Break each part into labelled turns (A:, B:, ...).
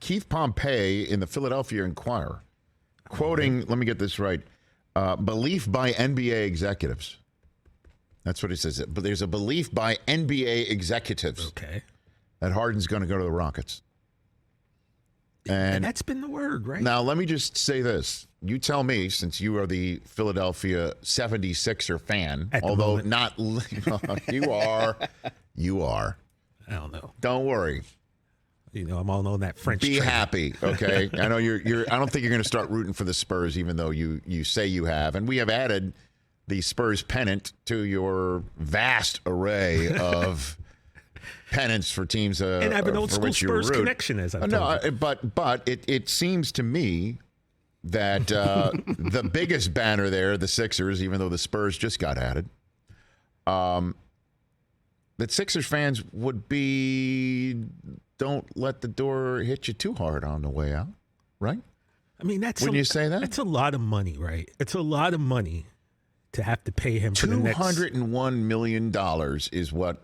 A: Keith Pompey in the Philadelphia Inquirer, quoting, let me get this right, belief by NBA executives. That's what it says. But there's a belief by NBA executives that Harden's going to go to the Rockets. And
B: that's been the word, right?
A: Now, let me just say this. You tell me, since you are the Philadelphia 76er fan, although not you are.
B: I don't know.
A: Don't worry.
B: I'm all on that French.
A: Be
B: train.
A: happy, okay? I know you're. I don't think you're going to start rooting for the Spurs, even though you say you have. And we have added the Spurs pennant to your vast array of pennants for teams.
B: And I have an old school Spurs connection, as I told you.
A: But it seems to me that the biggest banner there, the Sixers, even though the Spurs just got added, that Sixers fans would be, don't let the door hit you too hard on the way out, right?
B: I mean,
A: Wouldn't you say that?
B: That's a lot of money, right? It's a lot of money to have to pay him for the next
A: $201 million is what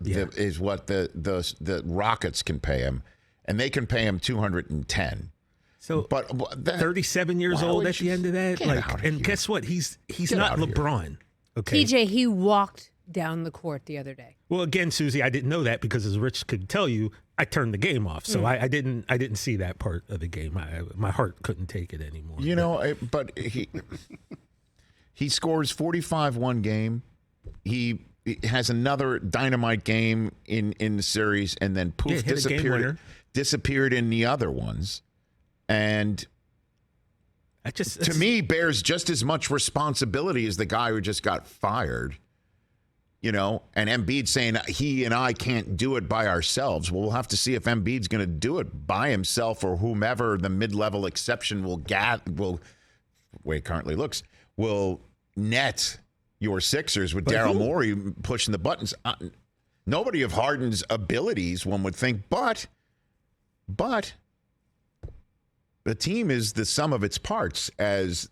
A: the Rockets can pay him, and they can pay him $210.
B: So, but 37 years old at the end of that, and guess what? He's not LeBron. Okay,
C: PJ, he walked down the court the other day.
B: Well, again, Susie, I didn't know that because, as Rich could tell you, I turned the game off, so I didn't see that part of the game. My heart couldn't take it anymore.
A: But he scores 45 one game. He has another dynamite game in the series, and then poof, disappeared in the other ones. And to me, bears just as much responsibility as the guy who just got fired. And Embiid saying he and I can't do it by ourselves. Well, we'll have to see if Embiid's going to do it by himself or whomever the mid-level exception will the way it currently looks, will net your Sixers with Daryl Morey pushing the buttons. Nobody of Harden's abilities, one would think, but the team is the sum of its parts, as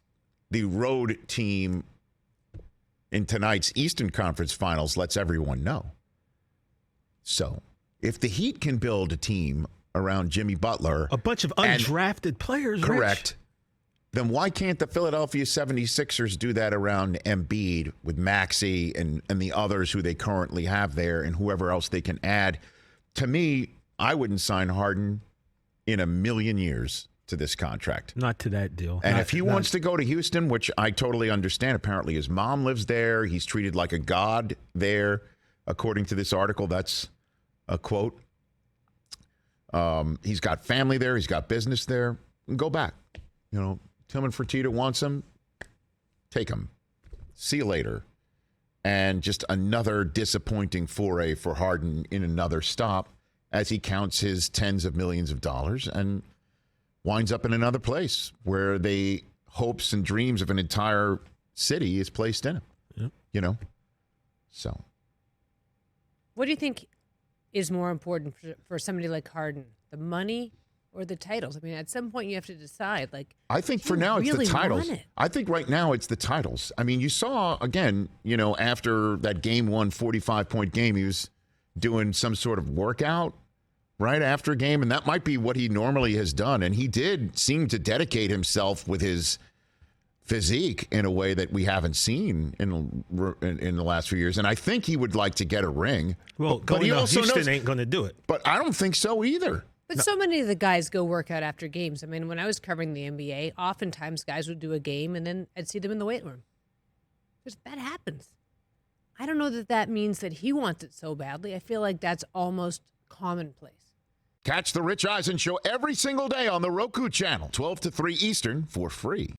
A: the road team in tonight's Eastern Conference Finals lets everyone know. So, if the Heat can build a team around Jimmy Butler,
B: a bunch of undrafted players,
A: correct, then why can't the Philadelphia 76ers do that around Embiid with Maxey and the others who they currently have there and whoever else they can add? To me, I wouldn't sign Harden in a million years to this contract.
B: Not to that deal.
A: And if he wants to go to Houston, which I totally understand, apparently his mom lives there. He's treated like a god there, according to this article. That's a quote. He's got family there. He's got business there. Go back. Tillman Fertitta wants him. Take him. See you later. And just another disappointing foray for Harden in another stop as he counts his tens of millions of dollars and winds up in another place where the hopes and dreams of an entire city is placed in him. Yep. So.
C: What do you think is more important for somebody like Harden, the money or the titles? I mean, at some point you have to decide.
A: I think for now it's the titles. I think right now it's the titles. I mean, you saw, again, after that game 1 45-point game, he was doing some sort of workout right after a game, and that might be what he normally has done. And he did seem to dedicate himself with his physique in a way that we haven't seen in the last few years. And I think he would like to get a ring.
B: Well, but he also Houston ain't going to do it.
A: But I don't think so either.
C: But so many of the guys go work out after games. I mean, when I was covering the NBA, oftentimes guys would do a game, and then I'd see them in the weight room. That happens. I don't know that means that he wants it so badly. I feel like that's almost commonplace.
A: Catch the Rich Eisen Show every single day on the Roku channel, 12 to 3 Eastern, for free.